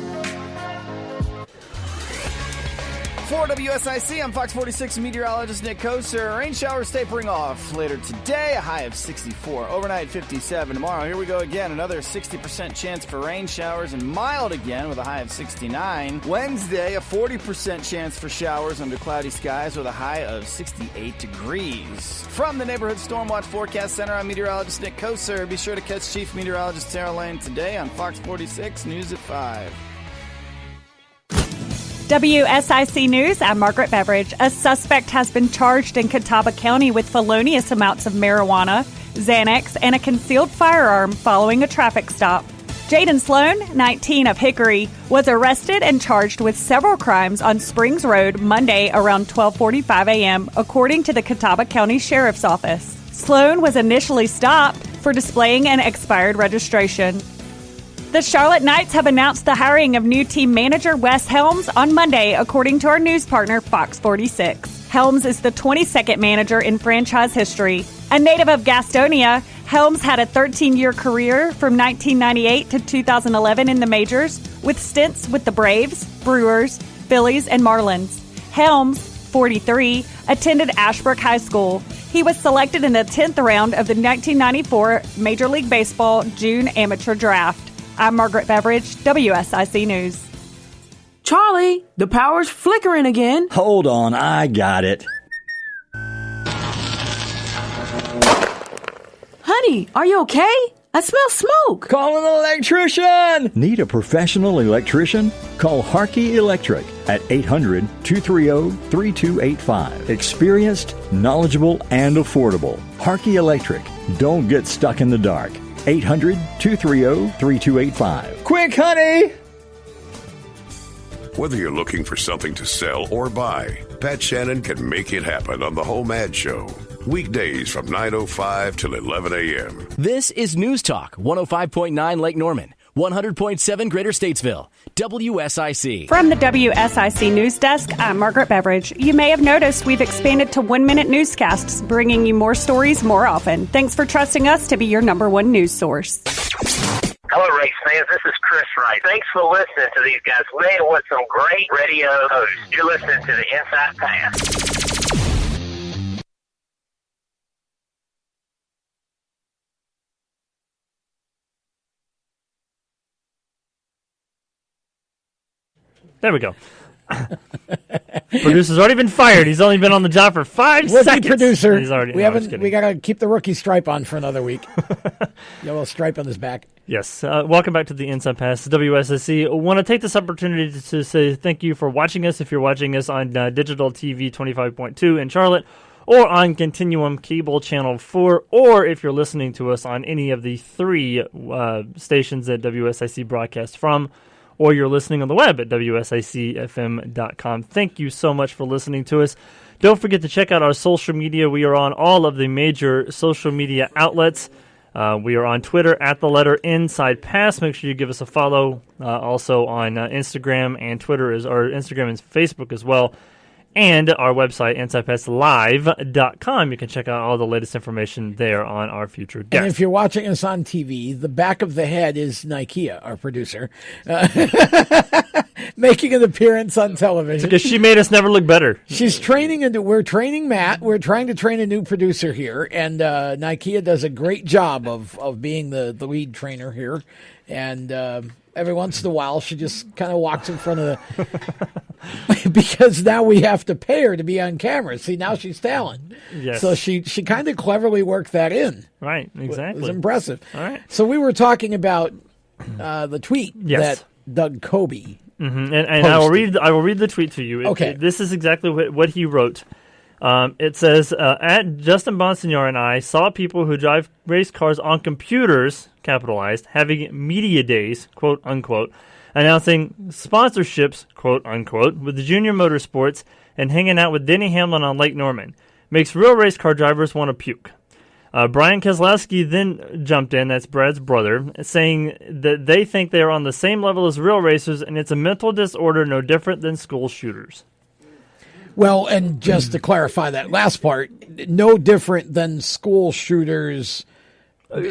For WSIC, I'm Fox 46 meteorologist Nick Koser. Rain showers tapering off later today, a high of 64. Overnight 57. Tomorrow, here we go again. Another 60% chance for rain showers and mild again with a high of 69. Wednesday, a 40% chance for showers under cloudy skies with a high of 68 degrees. From the Neighborhood Stormwatch Forecast Center, I'm meteorologist Nick Koser. Be sure to catch Chief Meteorologist Sarah Lane today on Fox 46 News at 5. WSIC News, I'm Margaret Beveridge. A suspect has been charged in Catawba County with felonious amounts of marijuana, Xanax, and a concealed firearm following a traffic stop. Jaden Sloan, 19 of Hickory, was arrested and charged with several crimes on Springs Road Monday around 12:45 a.m., according to the Catawba County Sheriff's Office. Sloan was initially stopped for displaying an expired registration. The Charlotte Knights have announced the hiring of new team manager Wes Helms on Monday, according to our news partner Fox 46. Helms is the 22nd manager in franchise history. A native of Gastonia, Helms had a 13-year career from 1998 to 2011 in the majors, with stints with the Braves, Brewers, Phillies, and Marlins. Helms, 43, attended Ashbrook High School. He was selected in the 10th round of the 1994 Major League Baseball June Amateur Draft. I'm Margaret Beveridge, WSIC News. Charlie, the power's flickering again. Hold on, I got it. Honey, are you okay? I smell smoke. Call an electrician. Need a professional electrician? Call Harkey Electric at 800-230-3285. Experienced, knowledgeable, and affordable. Harkey Electric. Don't get stuck in the dark. 800-230-3285. Quick, honey! Whether you're looking for something to sell or buy, Pat Shannon can make it happen on The Home Ad Show. Weekdays from 9:05 till 11 a.m. This is News Talk 105.9 Lake Norman, 100.7 Greater Statesville, WSIC. From the WSIC News Desk, I'm Margaret Beveridge. You may have noticed we've expanded to 1-minute newscasts, bringing you more stories more often. Thanks for trusting us to be your number one news source. Hello, race fans. This is Chris Wright. Thanks for listening to these guys. Man, what some great radio hosts. You're listening to the Inside Pass. There we go. Producer's already been fired. He's only been on the job for 5 seconds. Rookie producer. He's already, we gotta keep the rookie stripe on for another week. Yellow stripe on his back. Yes. Welcome back to the Inside Pass, WSSC. I want to take this opportunity to say thank you for watching us. If you're watching us on Digital TV 25.2 in Charlotte, or on Continuum Cable Channel 4, or if you're listening to us on any of the 3 stations that WSIC broadcasts from, or you're listening on the web at WSICFM.com. Thank you so much for listening to us. Don't forget to check out our social media. We are on all of the major social media outlets. We are on Twitter at the letter Inside Pass. Make sure you give us a follow. Also on Instagram and Twitter, or Instagram and Facebook as well. And our website, InsidePassLive.com. You can check out all the latest information there on our future guests. And if you're watching us on TV, the back of the head is Nikea, our producer, making an appearance on television. Because she made us never look better. She's training, we're training Matt. We're trying to train a new producer here, and Nikea does a great job of being the lead trainer here. And every once in a while, she just kind of walks in front of the... because now we have to pay her to be on camera. See, now she's talent. Yes. So she kind of cleverly worked that in. Right, exactly. It was impressive. All right. So we were talking about the tweet that Doug Kobe and I will read the tweet to you. Okay. This is exactly what he wrote. It says, at Justin Bonsignor and I saw people who drive race cars on computers, capitalized, having media days, quote unquote, announcing sponsorships, quote unquote, with the Junior Motorsports and hanging out with Denny Hamlin on Lake Norman. Makes real race car drivers want to puke. Brian Keselowski then jumped in, that's Brad's brother, saying that they think they are on the same level as real racers and it's a mental disorder no different than school shooters. Well, and just to clarify that last part, no different than school shooters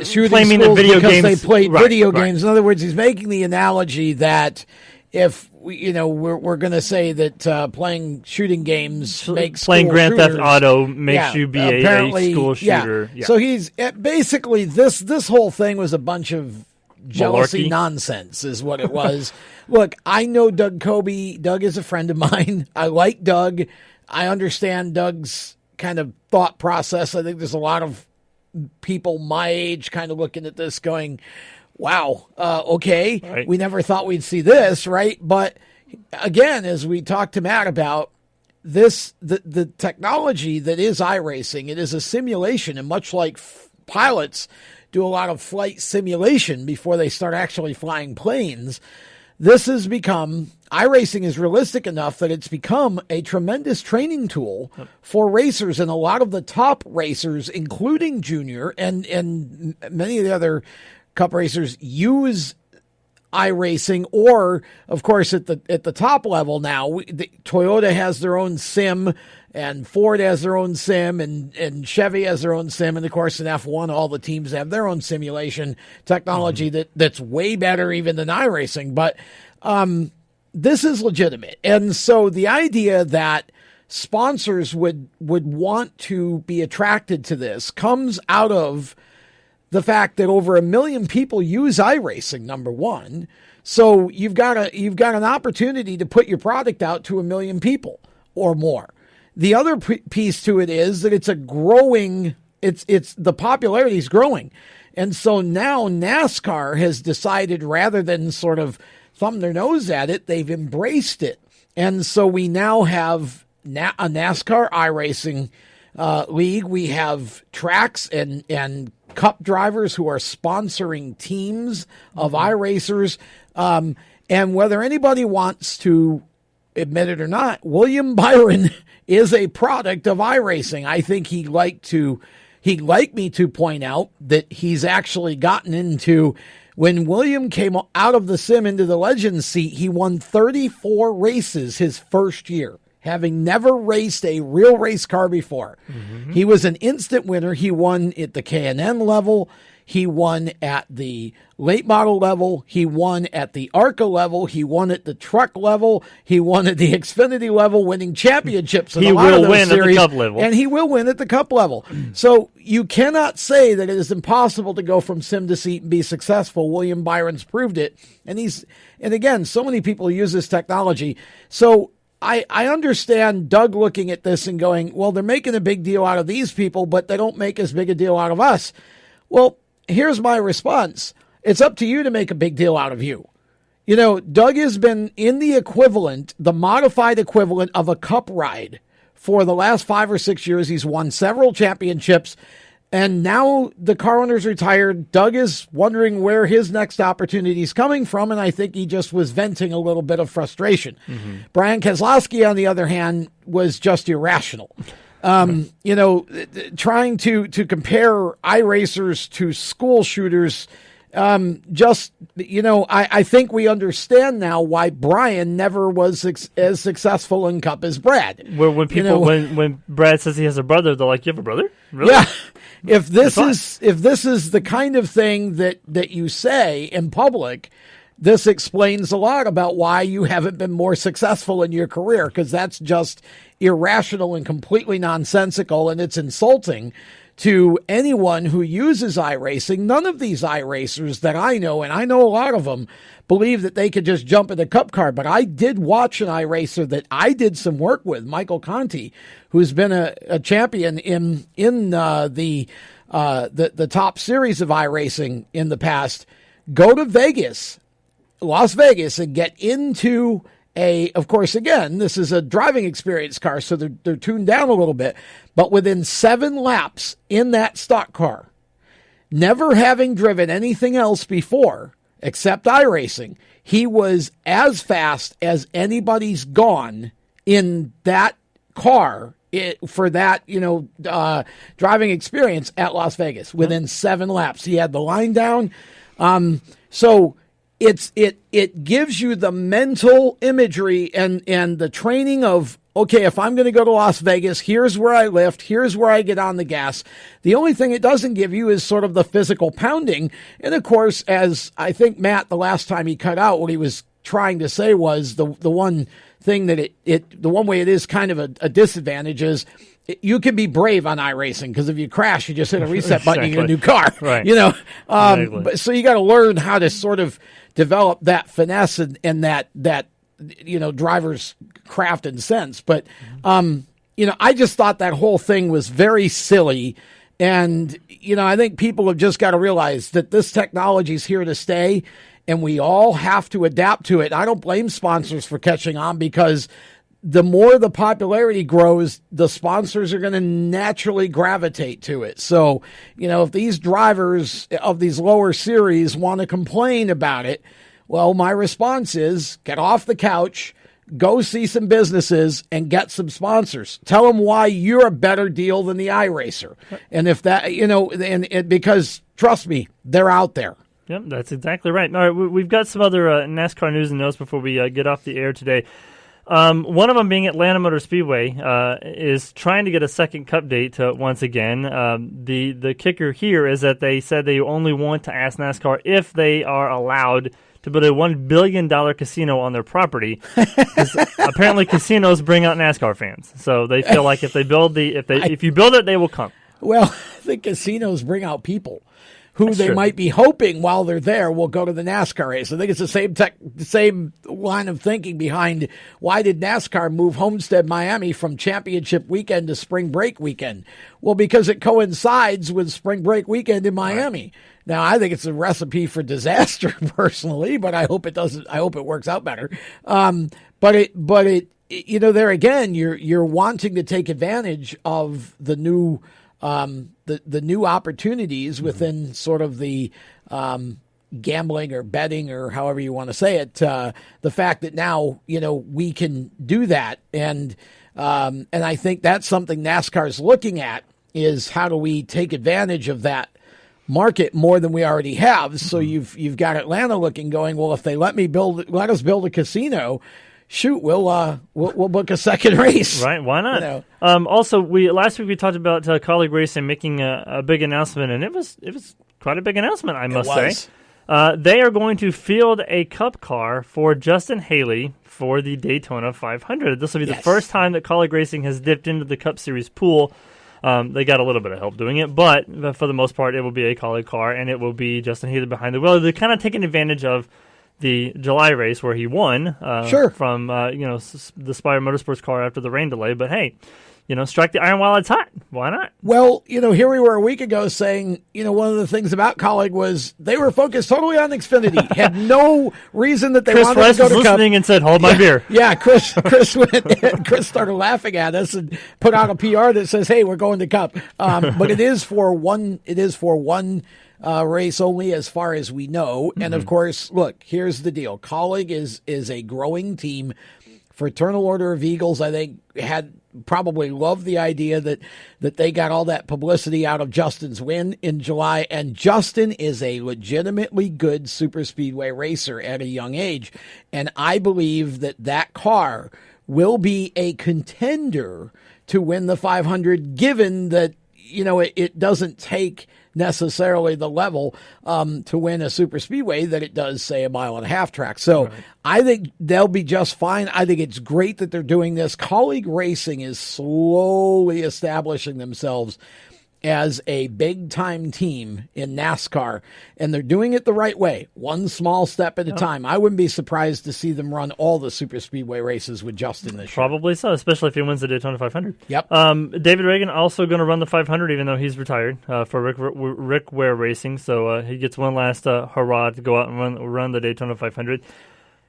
shooting claiming schools that video because games, they played video games. In other words, he's making the analogy that if we're going to say that playing shooting games makes playing Grand shooters, Theft Auto makes you be a school shooter. Yeah. So he's basically this whole thing was a bunch of jealousy nonsense, is what it was. Look, I know Doug Kobe. Doug is a friend of mine. I like Doug. I understand Doug's kind of thought process. I think there's a lot of people my age kind of looking at this going, wow, okay, right. We never thought we'd see this, right? But again, as we talked to Matt about this, the technology that is iRacing, it is a simulation, and much like pilots do a lot of flight simulation before they start actually flying planes, this has become, iRacing is realistic enough that it's become a tremendous training tool for racers, and a lot of the top racers, including Junior and many of the other Cup racers, use iRacing, or of course at the top level now, Toyota has their own sim, and Ford has their own sim, and Chevy has their own sim, and of course in F1 all the teams have their own simulation technology that's way better even than iRacing. But this is legitimate, and so the idea that sponsors would want to be attracted to this comes out of the fact that over 1 million people use iRacing, number one. So you've got an opportunity to put your product out to 1 million people or more. The other piece to it is that it's a growing, the popularity is growing. And so now NASCAR has decided, rather than sort of thumb their nose at it, they've embraced it. And so we now have a NASCAR iRacing league. We have tracks and Cup drivers who are sponsoring teams of iRacers. And whether anybody wants to admit it or not, William Byron is a product of iRacing. I think he'd like me to point out that he's actually gotten into, when William came out of the sim into the Legends seat, he won 34 races his first year, having never raced a real race car before. Mm-hmm. He was an instant winner. He won at the K&N level. He won at the late model level. He won at the ARCA level. He won at the truck level. He won at the Xfinity level, winning championships in a lot of those series. He will win at the Cup level. And he will win at the Cup level. So you cannot say that it is impossible to go from sim to seat and be successful. William Byron's proved it. And again, so many people use this technology. So I understand Doug looking at this and going, well, they're making a big deal out of these people, but they don't make as big a deal out of us. Well, here's my response. It's up to you to make a big deal out of you. Doug has been in the modified equivalent of a Cup ride for the last 5 or 6 years. He's won several championships. And now the car owner's retired. Doug is wondering where his next opportunity is coming from, and I think he just was venting a little bit of frustration. Mm-hmm. Brian Keselowski, on the other hand, was just irrational. Trying to compare iRacers to school shooters, I think we understand now why Brian never was as successful in Cup as Brad. When people, when Brad says he has a brother, they're like, "You have a brother?" Really? Yeah. If this is the kind of thing that you say in public, this explains a lot about why you haven't been more successful in your career, because that's just irrational and completely nonsensical, and it's insulting to anyone who uses iRacing. None of these iRacers that I know, and I know a lot of them, believe that they could just jump in a Cup car. But I did watch an iRacer that I did some work with, Michael Conti, who's been a champion in the top series of iRacing in the past, go to Las Vegas, and get into of course, again, this is a driving experience car, so they're tuned down a little bit. But within 7 laps in that stock car, never having driven anything else before except iRacing, he was as fast as anybody's gone in that car for that, driving experience at Las Vegas. Within 7 laps, he had the line down. So it gives you the mental imagery and the training of, okay, if I'm going to go to Las Vegas, here's where I lift, here's where I get on the gas. The only thing it doesn't give you is sort of the physical pounding. And of course, as I think Matt, the last time he cut out, what he was trying to say was the one thing that the one way it is kind of a disadvantage is you can be brave on iRacing because if you crash, you just hit a reset button, you get a new car. Right. But, so you got to learn how to sort of develop that finesse and that driver's craft and sense. But I just thought that whole thing was very silly. And, I think people have just got to realize that this technology is here to stay and we all have to adapt to it. I don't blame sponsors for catching on because the more the popularity grows, the sponsors are going to naturally gravitate to it. So, if these drivers of these lower series want to complain about it, well, my response is get off the couch, go see some businesses and get some sponsors. Tell them why you're a better deal than the iRacer. And if that, because trust me, they're out there. Yep, that's exactly right. All right, we've got some other NASCAR news and notes before we get off the air today. One of them being Atlanta Motor Speedway is trying to get a second Cup date once again. The kicker here is that they said they only want to ask NASCAR if they are allowed to build a $1 billion casino on their property. Apparently, casinos bring out NASCAR fans, so they feel like if you build it, they will come. Well, I think casinos bring out people who That's they true. might be hoping while they're there will go to the NASCAR race. I think it's the same line of thinking behind why did NASCAR move Homestead Miami from championship weekend to spring break weekend? Well, because it coincides with spring break weekend in Miami. Right. Now, I think it's a recipe for disaster personally, but I hope it doesn't. I hope it works out better. But it there again, you're wanting to take advantage of the new. The new opportunities within sort of the gambling or betting or however you want to say it. The fact that now we can do that, and I think that's something NASCAR is looking at is how do we take advantage of that market more than we already have. So you've got Atlanta going, well, if they let us build a casino. Shoot, we'll book a second race. Right, why not? Also, last week we talked about Colleague Racing making a big announcement, and it was quite a big announcement, I must say. They are going to field a Cup car for Justin Haley for the Daytona 500. This will be the first time that Colleague Racing has dipped into the Cup Series pool. They got a little bit of help doing it, but for the most part, it will be a Colleague car, and it will be Justin Haley behind the wheel. They're kind of taking advantage of the July race where he won from the Spire Motorsports car after the rain delay. But hey, strike the iron while it's hot. Why not? Well, here we were a week ago saying, one of the things about Colleague was they were focused totally on Xfinity. Had no reason that they wanted to go to Cup. Chris was listening and said, "Hold my beer." Yeah, Chris started laughing at us and put out a PR that says, "Hey, we're going to Cup." But it is for one. It is for one. Race only as far as we know. Mm-hmm. And of course, look, here's the deal. Colleague is a growing team. Fraternal Order of Eagles, I think, had probably loved the idea that they got all that publicity out of Justin's win in July. And Justin is a legitimately good super speedway racer at a young age. And I believe that car will be a contender to win the 500, given that, it doesn't take necessarily the level to win a super speedway that it does, say, a 1.5 mile track. So right. I think they'll be just fine. I think it's great that they're doing this. Colleague Racing is slowly establishing themselves as a big-time team in NASCAR, and they're doing it the right way, one small step at a time. I wouldn't be surprised to see them run all the super speedway races with Justin this year. Probably so, especially if he wins the Daytona 500. Yep. David Reagan also going to run the 500, even though he's retired for Rick Ware Racing, so he gets one last hurrah to go out and run the Daytona 500.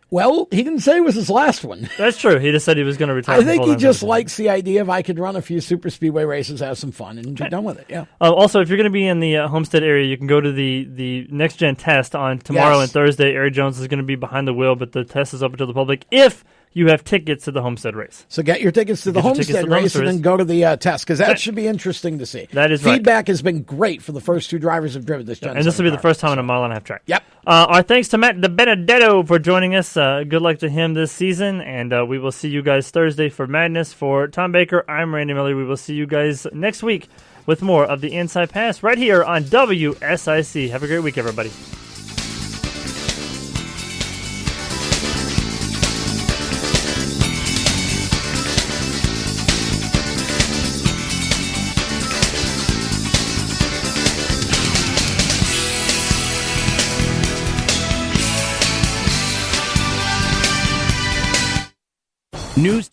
Well, he didn't say it was his last one. That's true. He just said he was going to retire. I think he just likes the idea of I could run a few super speedway races, have some fun, and be done with it. Yeah. Also, if you're going to be in the Homestead area, you can go to the Next Gen test on tomorrow and Thursday. Eric Jones is going to be behind the wheel, but the test is open to the public if you have tickets to the Homestead race. So get your tickets to the Homestead race and then go to the test, because that should be interesting to see. That is Feedback has been great for the first two drivers who've driven this Gen 7 and this will be the first time on a 1.5 mile track. Yep. Our thanks to Matt Dibennedetto for joining us. Good luck to him this season, and we will see you guys Thursday for Madness. For Tom Baker, I'm Randy Miller. We will see you guys next week with more of the Inside Pass right here on WSIC. Have a great week, everybody. News.